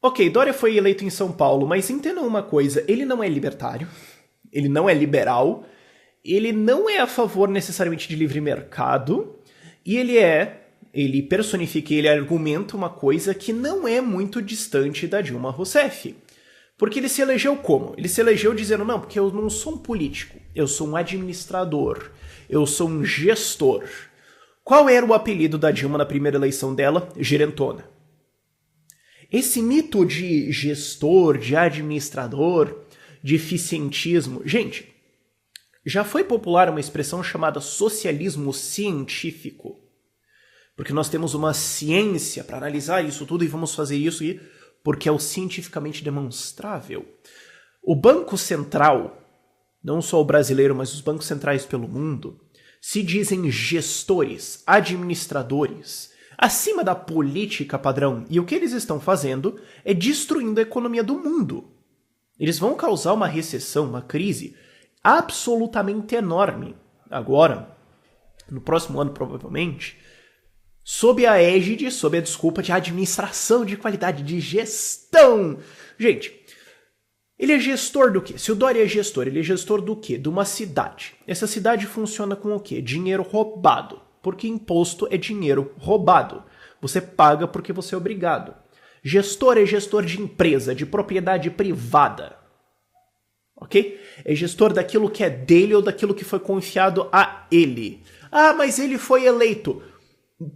Ok, Dória foi eleito em São Paulo, mas entendam uma coisa, ele não é libertário, ele não é liberal, ele não é a favor necessariamente de livre mercado, e ele personifica, ele argumenta uma coisa que não é muito distante da Dilma Rousseff. Porque ele se elegeu como? Ele se elegeu dizendo, não, porque eu não sou um político, eu sou um administrador, eu sou um gestor. Qual era o apelido da Dilma na primeira eleição dela? Gerentona. Esse mito de gestor, de administrador, de eficientismo... Gente, já foi popular uma expressão chamada socialismo científico. Porque nós temos uma ciência para analisar isso tudo e vamos fazer isso porque é o cientificamente demonstrável. O Banco Central, não só o brasileiro, mas os bancos centrais pelo mundo, se dizem gestores, administradores, acima da política padrão. E o que eles estão fazendo é destruindo a economia do mundo. Eles vão causar uma recessão, uma crise absolutamente enorme. Agora, no próximo ano provavelmente, sob a égide, sob a desculpa de administração de qualidade, de gestão. Gente, ele é gestor do quê? Se o Dória é gestor, ele é gestor do quê? De uma cidade. Essa cidade funciona com o quê? Dinheiro roubado. Porque imposto é dinheiro roubado. Você paga porque você é obrigado. Gestor é gestor de empresa, de propriedade privada. Ok? É gestor daquilo que é dele ou daquilo que foi confiado a ele. Ah, mas ele foi eleito.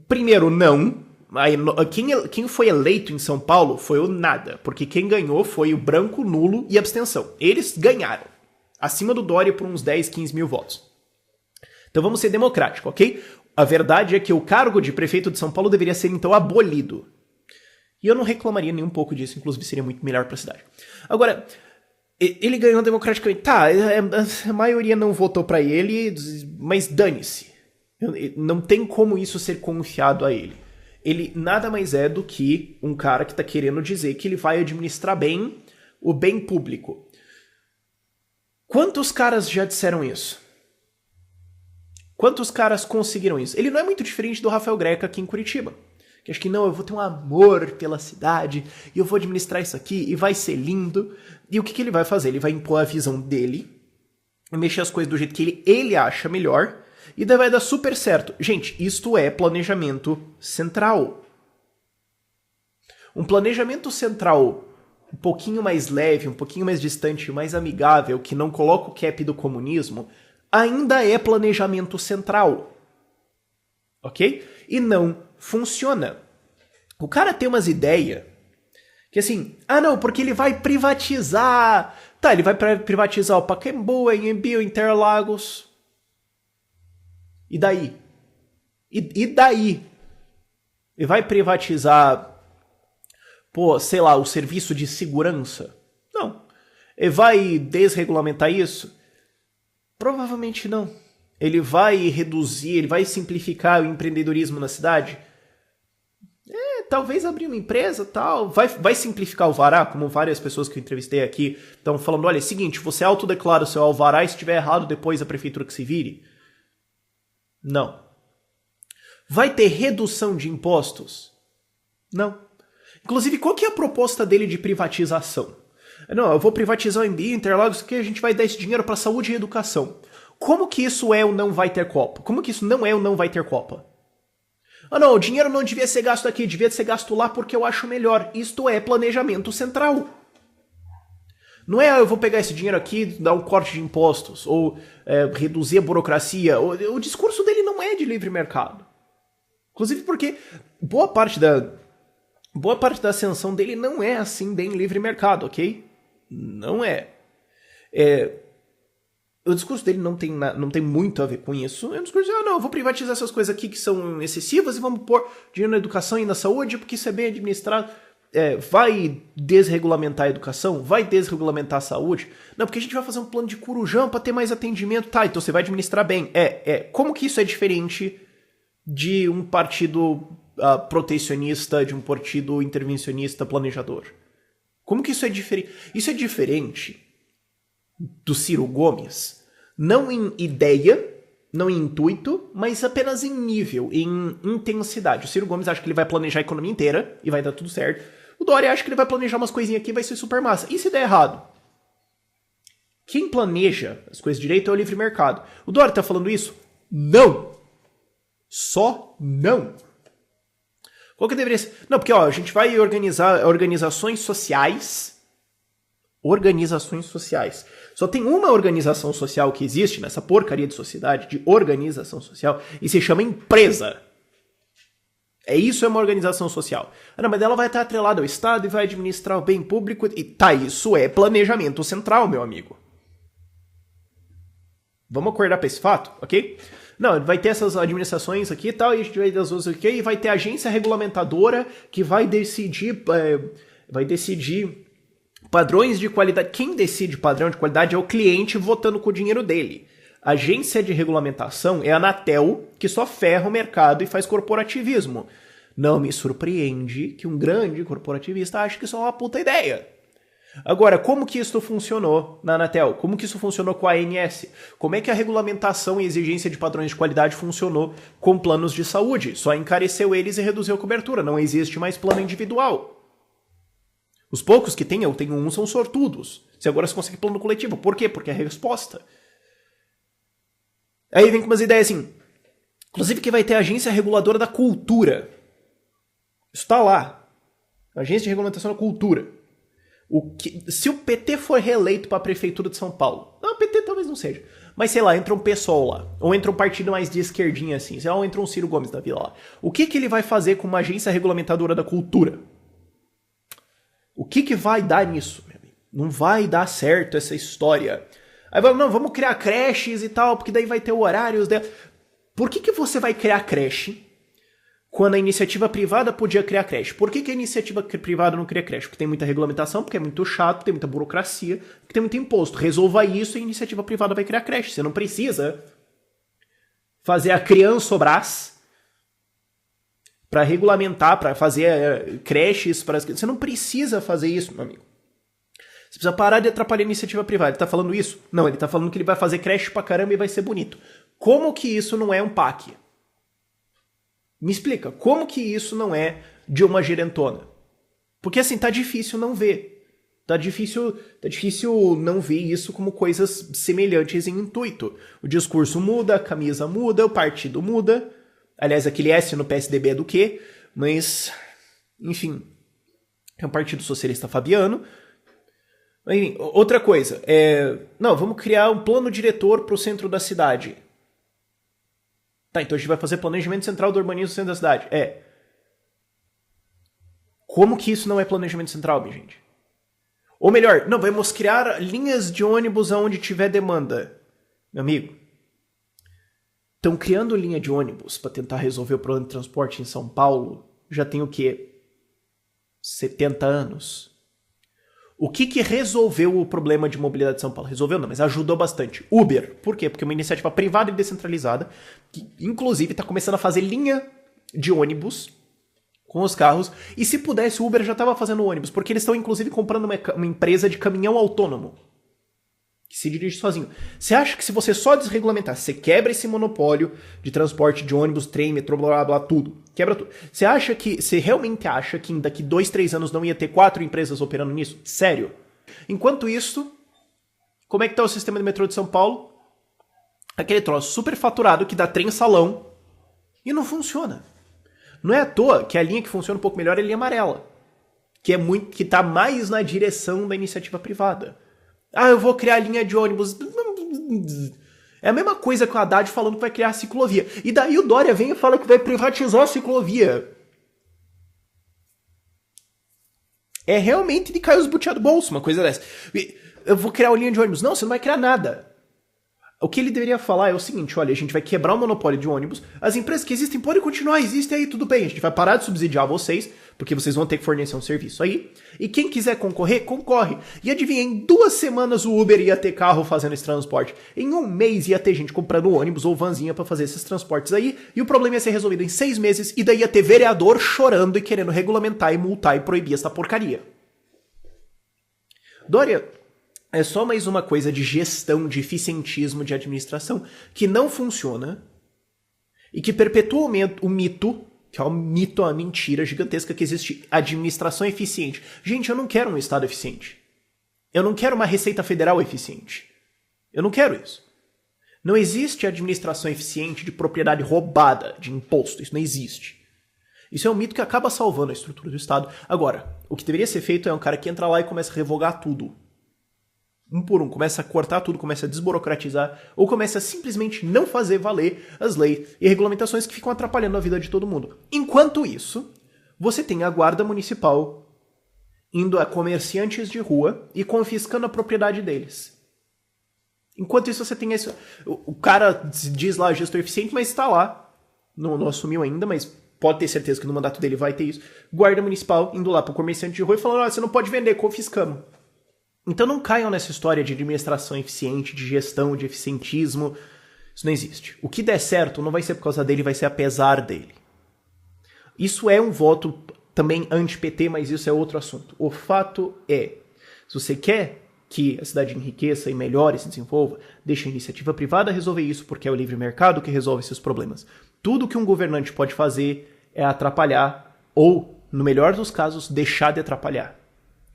Primeiro, não. Quem foi eleito em São Paulo foi o nada. Porque quem ganhou foi o branco, nulo e abstenção. Eles ganharam. Acima do Dória por uns 10, 15 mil votos. Então vamos ser democráticos, ok? A verdade é que o cargo de prefeito de São Paulo deveria ser, então, abolido. E eu não reclamaria nem um pouco disso, inclusive seria muito melhor para a cidade. Agora, ele ganhou democraticamente. Tá, a maioria não votou para ele, mas dane-se. Não tem como isso ser confiado a ele. Ele nada mais é do que um cara que está querendo dizer que ele vai administrar bem o bem público. Quantos caras já disseram isso? Quantos caras conseguiram isso? Ele não é muito diferente do Rafael Greca aqui em Curitiba. Que acho que não, eu vou ter um amor pela cidade e eu vou administrar isso aqui e vai ser lindo. E o que ele vai fazer? Ele vai impor a visão dele, mexer as coisas do jeito que ele acha melhor e daí vai dar super certo. Gente, isto é planejamento central. Um planejamento central um pouquinho mais leve, um pouquinho mais distante, mais amigável, que não coloca o cap do comunismo, ainda é planejamento central. Ok? E não funciona. O cara tem umas ideias que assim, não, porque ele vai privatizar. Tá, ele vai privatizar o Pacaembu, Anhembi, o Interlagos. E daí? E daí? Ele vai privatizar, sei lá, o serviço de segurança? Não. Ele vai desregulamentar isso? Provavelmente não. Ele vai reduzir, ele vai simplificar o empreendedorismo na cidade? Talvez abrir uma empresa, tal. Vai simplificar o alvará, como várias pessoas que eu entrevistei aqui estão falando, olha, é o seguinte, você autodeclara o seu alvará e se estiver errado, depois a prefeitura que se vire. Não. Vai ter redução de impostos? Não. Inclusive, qual que é a proposta dele de privatização? Não, eu vou privatizar o MB, Interlagos, que a gente vai dar esse dinheiro para saúde e educação. Como que isso é ou não vai ter Copa? Como que isso não é ou não vai ter Copa? Não, o dinheiro não devia ser gasto aqui, devia ser gasto lá porque eu acho melhor. Isto é planejamento central. Não é, eu vou pegar esse dinheiro aqui, dar um corte de impostos, ou reduzir a burocracia. O discurso dele não é de livre mercado. Inclusive porque boa parte da ascensão dele não é assim bem livre mercado, ok? Não é. O discurso dele não tem muito a ver com isso. É um discurso de, não, eu vou privatizar essas coisas aqui que são excessivas e vamos pôr dinheiro na educação e na saúde porque isso é bem administrado. Vai desregulamentar a educação? Vai desregulamentar a saúde? Não, porque a gente vai fazer um plano de Corujão para ter mais atendimento. Tá, então você vai administrar bem. Como que isso é diferente de um partido protecionista, de um partido intervencionista planejador? Como que isso é diferente? Isso é diferente do Ciro Gomes, não em ideia, não em intuito, mas apenas em nível, em intensidade. O Ciro Gomes acha que ele vai planejar a economia inteira e vai dar tudo certo. O Dória acha que ele vai planejar umas coisinhas aqui e vai ser super massa. E se der errado? Quem planeja as coisas direito é o livre mercado. O Dória tá falando isso? Não! Só não! Qual que deveria ser? Não, porque ó, a gente vai organizar organizações sociais. Organizações sociais. Só tem uma organização social que existe nessa porcaria de sociedade, de organização social, e se chama empresa. Isso é uma organização social. Ah, não, mas ela vai estar atrelada ao Estado e vai administrar o bem público. E tá, isso é planejamento central, meu amigo. Vamos acordar pra esse fato, ok? Não, vai ter essas administrações aqui e tal, e a gente vai ter as outras aqui, e vai ter a agência regulamentadora que vai decidir padrões de qualidade. Quem decide padrão de qualidade é o cliente votando com o dinheiro dele. A agência de regulamentação é a Anatel, que só ferra o mercado e faz corporativismo. Não me surpreende que um grande corporativista ache que isso é uma puta ideia. Agora, como que isso funcionou na Anatel? Como que isso funcionou com a ANS? Como é que a regulamentação e exigência de padrões de qualidade funcionou com planos de saúde? Só encareceu eles e reduziu a cobertura. Não existe mais plano individual. Os poucos que tem, eu tenho um, são sortudos. Se agora se consegue plano coletivo. Por quê? Porque é a resposta. Aí vem com umas ideias assim. Inclusive que vai ter a agência reguladora da cultura. Isso tá lá. Agência de regulamentação da cultura. Se o PT for reeleito para a prefeitura de São Paulo, não, o PT talvez não seja, mas sei lá, entra um PSOL lá, ou entra um partido mais de esquerdinha assim, sei lá, ou entra um Ciro Gomes da Vila lá. O que ele vai fazer com uma agência regulamentadora da cultura? O que vai dar nisso, meu amigo? Não vai dar certo essa história. Aí vamos criar creches e tal, porque daí vai ter horários dela. Por que você vai criar creche quando a iniciativa privada podia criar creche? Por que a iniciativa privada não cria creche? Porque tem muita regulamentação, porque é muito chato, tem muita burocracia, porque tem muito imposto. Resolva isso e a iniciativa privada vai criar creche. Você não precisa fazer a criançobras para regulamentar, para fazer creches para as crianças. Você não precisa fazer isso, meu amigo. Você precisa parar de atrapalhar a iniciativa privada. Ele tá falando isso? Não, ele tá falando que ele vai fazer creche pra caramba e vai ser bonito. Como que isso não é um PAC? Me explica, como que isso não é de uma gerentona? Porque assim, tá difícil não ver. Tá difícil não ver isso como coisas semelhantes em intuito. O discurso muda, a camisa muda, o partido muda. Aliás, aquele S no PSDB é do quê? Mas, enfim, é um partido socialista fabiano. Enfim, outra coisa, não, vamos criar um plano diretor para o centro da cidade. Tá, então a gente vai fazer planejamento central do urbanismo no centro da cidade. Como que isso não é planejamento central, minha gente? Ou melhor, não, vamos criar linhas de ônibus aonde tiver demanda. Meu amigo, estão criando linha de ônibus para tentar resolver o problema de transporte em São Paulo já tem o quê? 70 anos. O que resolveu o problema de mobilidade de São Paulo? Resolveu não, mas ajudou bastante. Uber. Por quê? Porque é uma iniciativa privada e descentralizada, que inclusive está começando a fazer linha de ônibus com os carros. E se pudesse, o Uber já estava fazendo ônibus, porque eles estão inclusive comprando uma empresa de caminhão autônomo, que se dirige sozinho. Você acha que se você só desregulamentar, você quebra esse monopólio de transporte de ônibus, trem, metrô, blá, blá, blá, tudo. Quebra tudo. Você realmente acha que daqui 2, 3 anos não ia ter 4 empresas operando nisso? Sério? Enquanto isso, como é que tá o sistema de metrô de São Paulo? Aquele troço super faturado que dá trem salão e não funciona. Não é à toa que a linha que funciona um pouco melhor é a linha amarela, que tá mais na direção da iniciativa privada. Ah, eu vou criar linha de ônibus. É a mesma coisa que o Haddad falando que vai criar a ciclovia. E daí o Dória vem e fala que vai privatizar a ciclovia. É realmente de cair os butiá do bolso, uma coisa dessa. Eu vou criar uma linha de ônibus. Não, você não vai criar nada. O que ele deveria falar é o seguinte, olha, a gente vai quebrar o monopólio de ônibus, as empresas que existem podem continuar, existem aí, tudo bem, a gente vai parar de subsidiar vocês, porque vocês vão ter que fornecer um serviço aí, e quem quiser concorrer, concorre. E adivinha, em 2 semanas o Uber ia ter carro fazendo esse transporte, em 1 mês ia ter gente comprando ônibus ou vanzinha pra fazer esses transportes aí, e o problema ia ser resolvido em 6 meses, e daí ia ter vereador chorando e querendo regulamentar e multar e proibir essa porcaria. Dória é só mais uma coisa de gestão, de eficientismo, de administração, que não funciona e que perpetua o mito que é um mito, uma mentira gigantesca que existe administração eficiente. Gente, eu não quero um Estado eficiente. Eu não quero uma Receita Federal eficiente. Eu não quero isso. Não existe administração eficiente de propriedade roubada, de imposto. Isso não existe. Isso é um mito que acaba salvando a estrutura do Estado. Agora, o que deveria ser feito é um cara que entra lá e começa a revogar tudo. Um por um. Começa a cortar tudo, começa a desburocratizar, ou começa a simplesmente não fazer valer as leis e regulamentações que ficam atrapalhando a vida de todo mundo. Enquanto isso, você tem a guarda municipal indo a comerciantes de rua e confiscando a propriedade deles. Enquanto isso, você tem esse... O cara diz lá gestor eficiente, mas está lá. Não assumiu ainda, mas pode ter certeza que no mandato dele vai ter isso. Guarda municipal indo lá para o comerciante de rua e falando, você não pode vender, confiscamos. Então não caiam nessa história de administração eficiente, de gestão, de eficientismo. Isso não existe. O que der certo não vai ser por causa dele, vai ser apesar dele. Isso é um voto também anti-PT, mas isso é outro assunto. O fato é, se você quer que a cidade enriqueça e melhore, se desenvolva, deixa a iniciativa privada resolver isso, porque é o livre mercado que resolve esses problemas. Tudo que um governante pode fazer é atrapalhar ou, no melhor dos casos, deixar de atrapalhar.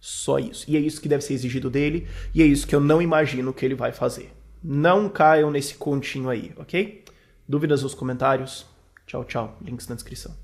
Só isso. E é isso que deve ser exigido dele, e é isso que eu não imagino que ele vai fazer. Não caiam nesse continho aí, ok? Dúvidas nos comentários? Tchau, tchau. Links na descrição.